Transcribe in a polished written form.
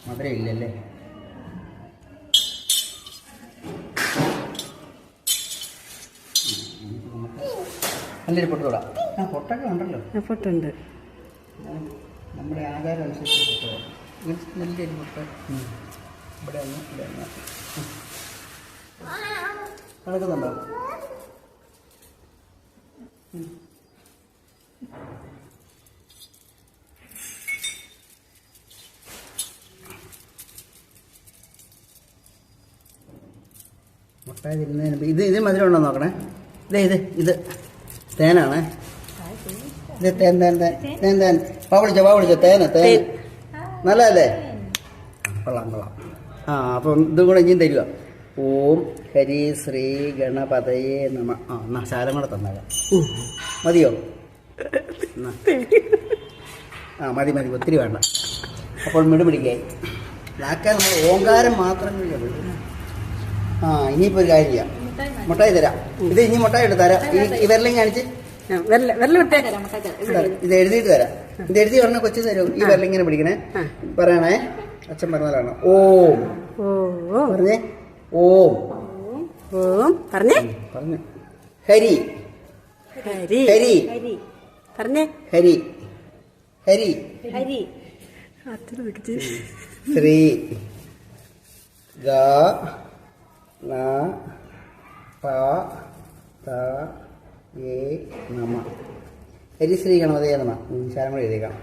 മധുരം ഇല്ലല്ലേ? നല്ലൊരു പൊട്ട് തൊടാം. ആ പൊട്ടൊക്കെ ഉണ്ടല്ലോ. പൊട്ടുണ്ട്. നമ്മുടെ ആധാരം അനുസരിച്ച് പൊട്ടുക. നല്ലൊരു പൊട്ട്. ഇവിടെ ഒന്ന് നടക്കുന്നുണ്ടോ? മുട്ടായി തിരുന്നതിന് ഇത് മധുരം ഉണ്ടോ നോക്കണേ. ഇത് തേനാണ്. ഇത് തേൻ വാ വിളിച്ചോ തേൻ നല്ലതല്ലേ? കൊള്ളാം. ആ അപ്പം ഇതും കൂടെ ഇനിയും തരിക. ഓം ഹരി ശ്രീ ഗണപതയേ നമ. എന്നാ ശാലം കൂടെ തന്നേക്കാം. മതിയോ? മതി ഒത്തിരി വേണ്ട. അപ്പോൾ മിടുമിടിക്കായി നാക്കാൻ നമ്മൾ ഓങ്കാരം മാത്രം കഴിയുള്ളൂ. ഇനിയിപ്പോൾ ഒരു കാര്യം ചെയ്യാം. മുട്ടായി തരാം. ഇത് ഇനി മുട്ടായി എടുത്ത് തരാം. ഈ വിരലും കാണിച്ച് ഇത് എഴുതിയിട്ട് തരാം. ഇത് എഴുതി പറഞ്ഞ കൊച്ചു തരും. ഈ വിരലിങ്ങനെ പിടിക്കണേ. പറയണേ. അച്ഛൻ പറഞ്ഞതാണ് ഓം. പറഞ്ഞേ ഓം. പറഞ്ഞു ഹരി ഹരി പറഞ്ഞേ ഹരി ഹരി ശ്രീ ഗ ന പ ത യേ നമ. ഹരിശ്രീ ഗണപതയേ നമ. ശാലം കൂടെ എഴുതിയേക്കാം.